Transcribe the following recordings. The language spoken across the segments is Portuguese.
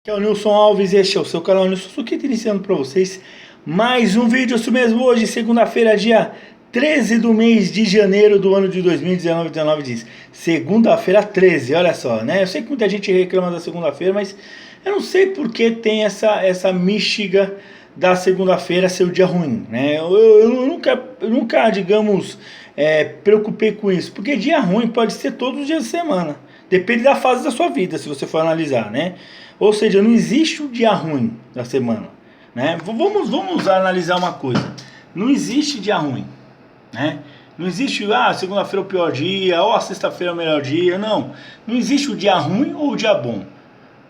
Aqui é o Nilson Alves e este é o seu canal Nilson Suquita, iniciando para vocês mais um vídeo, isso mesmo, hoje, segunda-feira, dia 13 do mês de janeiro do ano de 2019, 19 diz, segunda-feira 13, olha só, né? Eu sei que muita gente reclama da segunda-feira, mas eu não sei porque tem essa mística da segunda-feira ser o dia ruim, né? Eu nunca, digamos, preocupei com isso, porque dia ruim pode ser todos os dias da semana, depende da fase da sua vida, se você for analisar, né? Ou seja, não existe um dia ruim da semana, né? Vamos analisar uma coisa. Não existe dia ruim, né? Não existe, segunda-feira é o pior dia, ou a sexta-feira é o melhor dia. Não existe o dia ruim ou o dia bom,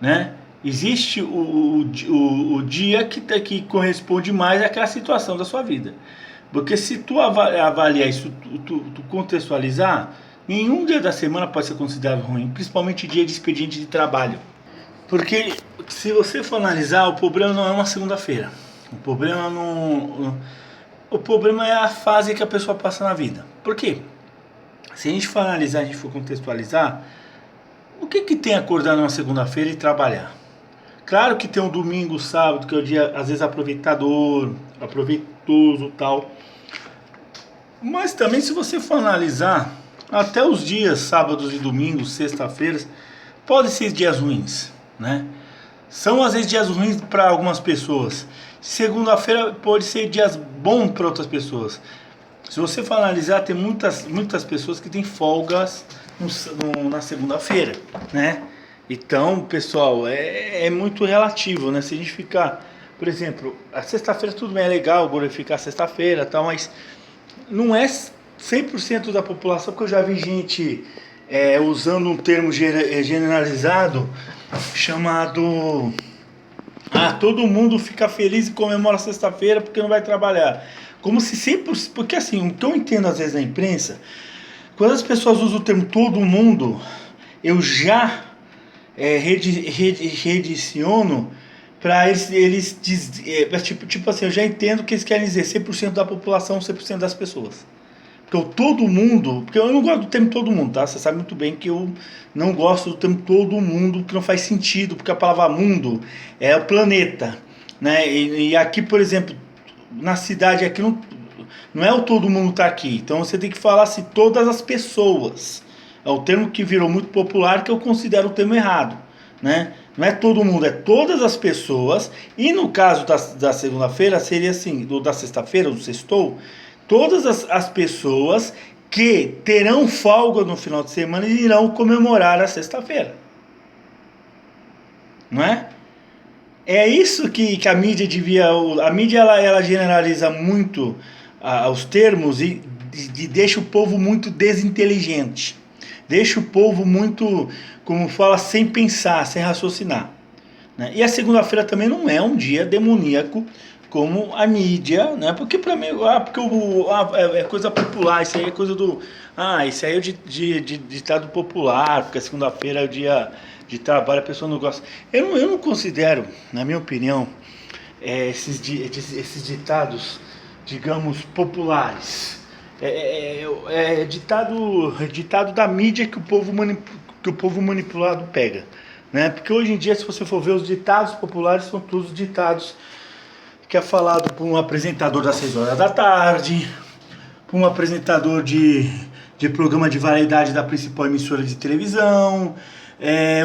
né? Existe o dia que corresponde mais àquela situação da sua vida. Porque se tu avaliar isso, tu contextualizar, nenhum dia da semana pode ser considerado ruim, principalmente dia de expediente de trabalho. Porque se você for analisar, o problema não é uma segunda-feira. O problema é a fase que a pessoa passa na vida. Por quê? Se a gente for analisar, a gente for contextualizar, o que tem acordar numa segunda-feira e trabalhar? Claro que tem um domingo, sábado, que é o dia às vezes aproveitoso e tal. Mas também, se você for analisar, até os dias sábados e domingos, sexta-feiras, podem ser dias ruins, né? São às vezes dias ruins para algumas pessoas. Segunda-feira pode ser dias bons para outras pessoas. Se você for analisar, tem muitas pessoas que têm folgas na segunda-feira, né? Então, pessoal, é muito relativo, né? Se a gente ficar, por exemplo, a sexta-feira tudo bem, é legal glorificar a sexta-feira e tal, mas não é 100% da população, porque eu já vi gente usando um termo generalizado chamado todo mundo fica feliz e comemora sexta-feira porque não vai trabalhar, como se sempre, porque assim, o que eu entendo às vezes na imprensa, quando as pessoas usam o termo todo mundo, eu já rediciono para tipo assim, eu já entendo que eles querem dizer 100% da população, 100% das pessoas. Porque todo mundo, porque eu não gosto do termo todo mundo, tá? Você sabe muito bem que eu não gosto do termo todo mundo, que não faz sentido, porque a palavra mundo é o planeta, né? E aqui, por exemplo, na cidade aqui não é o todo mundo tá aqui, então você tem que falar assim, todas as pessoas. É o termo que virou muito popular, que eu considero o termo errado, né? Não é todo mundo, é todas as pessoas. E no caso da segunda-feira, seria assim, da sexta-feira, do sextou, todas as pessoas que terão folga no final de semana e irão comemorar a sexta-feira. Não é? É isso que a mídia devia... A mídia ela generaliza muito os termos e deixa o povo muito desinteligente. Deixa o povo muito, como fala, sem pensar, sem raciocinar, né? E a segunda-feira também não é um dia demoníaco como a mídia, né? Porque para mim, é coisa popular, isso aí é coisa do... isso aí é de ditado popular, porque a segunda-feira é o dia de trabalho, a pessoa não gosta. Eu não considero, na minha opinião, esses ditados, digamos, populares. Ditado da mídia que o povo manipulado pega, né? Porque hoje em dia, se você for ver, os ditados populares são todos ditados que é falado por um apresentador das 6 horas da tarde, por um apresentador de programa de variedade da principal emissora de televisão,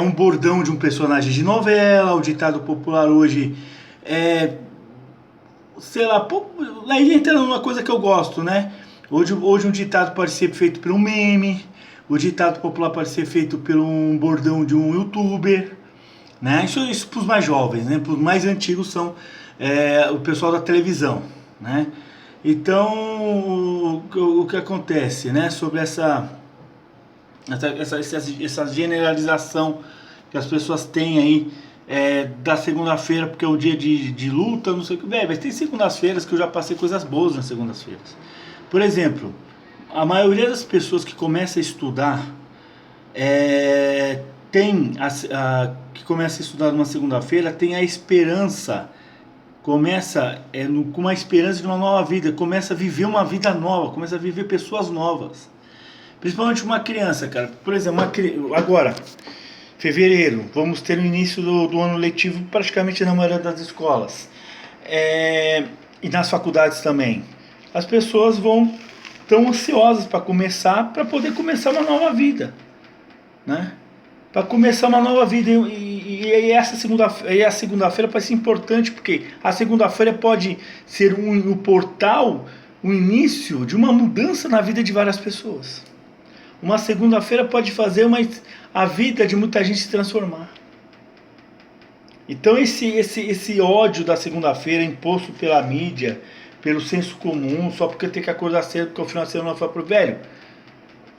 um bordão de um personagem de novela. O ditado popular hoje sei lá, aí entra numa coisa que eu gosto, né? Hoje um ditado pode ser feito por um meme, o ditado popular pode ser feito por um bordão de um youtuber, né? Isso para os mais jovens, né? Para os mais antigos são o pessoal da televisão, né? Então, o que acontece, né? Sobre essa generalização que as pessoas têm aí da segunda-feira, porque é o dia de luta, não sei o que. Mas tem segundas-feiras que eu já passei coisas boas nas segundas-feiras. Por exemplo, a maioria das pessoas que começa a estudar que começa a estudar numa segunda-feira tem a esperança, começa com uma esperança de uma nova vida, começa a viver uma vida nova, começa a viver pessoas novas. Principalmente uma criança, cara. Por exemplo, agora, Fevereiro, vamos ter o início do ano letivo praticamente na maioria das escolas. E nas faculdades também. As pessoas tão ansiosas para começar, para poder começar uma nova vida, né? Para começar uma nova vida. E essa segunda-feira vai ser importante, porque a segunda-feira pode ser o portal, o início de uma mudança na vida de várias pessoas. Uma segunda-feira pode fazer a vida de muita gente se transformar. Então esse ódio da segunda-feira imposto pela mídia, pelo senso comum, só porque tem que acordar cedo porque o final de semana foi pro velho.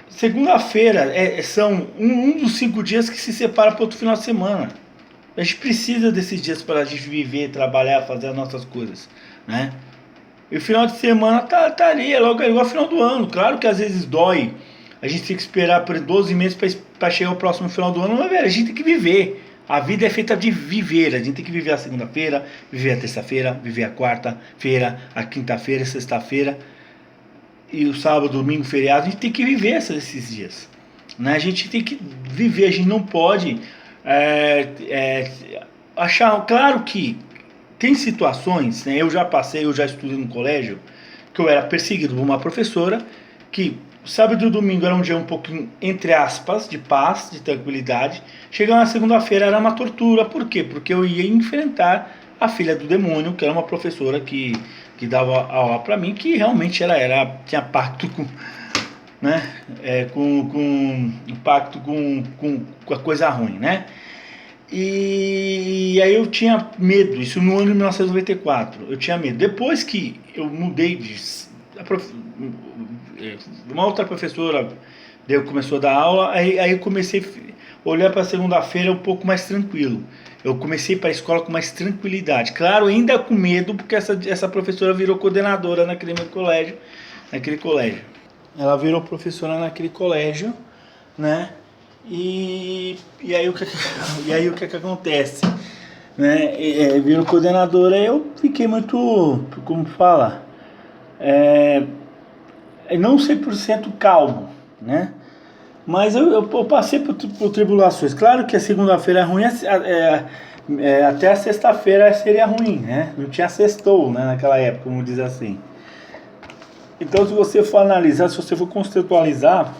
Segunda-feira são um dos 5 dias que se separa para outro final de semana. A gente precisa desses dias para a gente viver, trabalhar, fazer as nossas coisas, né? E o final de semana tá ali, é logo igual ao final do ano. Claro que às vezes dói. A gente tem que esperar por 12 meses para chegar o próximo final do ano, mas velho, a gente tem que viver. A vida é feita de viver. A gente tem que viver a segunda-feira, viver a terça-feira, viver a quarta-feira, a quinta-feira, a sexta-feira e o sábado, domingo, feriado. A gente tem que viver esses dias, né? A gente tem que viver. A gente não pode achar. Claro que tem situações, né? Eu já estudei no colégio, que eu era perseguido por uma professora que sábado e domingo era um dia um pouquinho, entre aspas, de paz, de tranquilidade. Chegando na segunda-feira era uma tortura. Por quê? Porque eu ia enfrentar a filha do demônio, que era uma professora que dava aula pra mim, que realmente tinha pacto com, né? Com pacto com a coisa ruim, né? E aí eu tinha medo, isso no ano de 1994, eu tinha medo. Depois que eu mudei uma outra professora começou a dar aula, aí eu comecei a olhar para a segunda-feira um pouco mais tranquilo. Eu comecei para a escola com mais tranquilidade. Claro, ainda com medo, porque essa professora virou coordenadora naquele colégio. Ela virou professora naquele colégio, né? E aí o que acontece? Né? Virou coordenadora, eu fiquei muito, como fala, não 100% calmo, né? Mas eu passei por tribulações. Claro que a segunda-feira é ruim, até a sexta-feira seria ruim, né? Não tinha sextou, né, naquela época, vamos dizer assim. Então, se você for analisar, se você for contextualizar,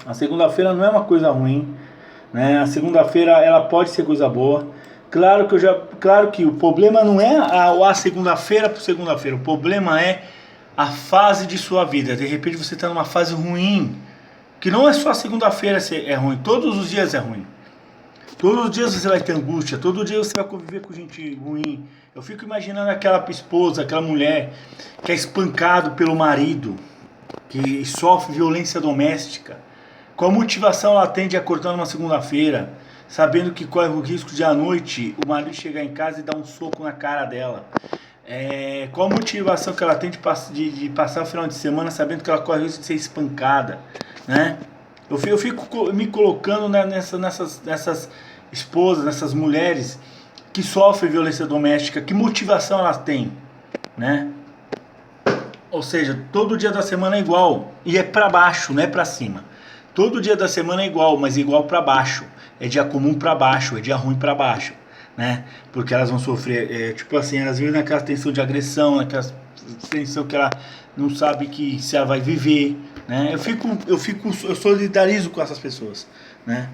a segunda-feira não é uma coisa ruim, né? A segunda-feira ela pode ser coisa boa. Claro que o problema não é a segunda-feira por segunda-feira. O problema é a fase de sua vida. De repente você está numa fase ruim, que não é só a segunda-feira é ruim, todos os dias é ruim. Todos os dias você vai ter angústia, todo dia você vai conviver com gente ruim. Eu fico imaginando aquela esposa, aquela mulher que é espancado pelo marido, que sofre violência doméstica. Qual motivação ela tem de acordar numa segunda-feira, sabendo que corre o risco de à noite o marido chegar em casa e dar um soco na cara dela? Qual a motivação que ela tem de passar o final de semana sabendo que ela corre o risco de ser espancada, né? Eu fico me colocando nessas esposas, nessas mulheres que sofrem violência doméstica. Que motivação elas têm, né? Ou seja, todo dia da semana é igual, e é para baixo, não é para cima. Todo dia da semana é igual, mas igual para baixo. É dia comum para baixo, é dia ruim para baixo, né? Porque elas vão sofrer, tipo assim, elas vivem naquela tensão de agressão, naquela tensão que ela não sabe se ela vai viver, né? Eu solidarizo com essas pessoas, né?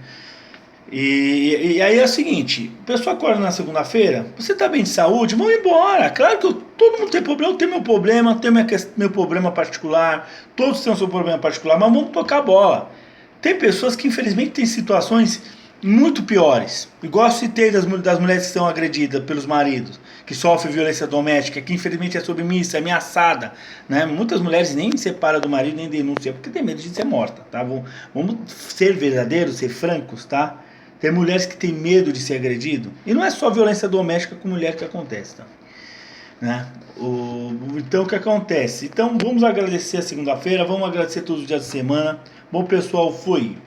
E aí é o seguinte, a pessoa acorda na segunda-feira, você tá bem de saúde, vamos embora. Claro que todo mundo tem problema, eu tenho meu problema, tenho meu problema particular, todos têm o seu problema particular, mas vamos tocar a bola. Tem pessoas que infelizmente têm situações muito piores, igual eu citei das mulheres que são agredidas pelos maridos, que sofrem violência doméstica, que infelizmente é submissa, é ameaçada, né? Muitas mulheres nem se separam do marido, nem denunciam, porque tem medo de ser morta, tá? Vamos ser verdadeiros, ser francos, tá? Tem mulheres que têm medo de ser agredido, e não é só violência doméstica com mulher que acontece, tá? Né? Então o que acontece? Então vamos agradecer a segunda-feira, vamos agradecer todos os dias da semana. Bom pessoal, fui.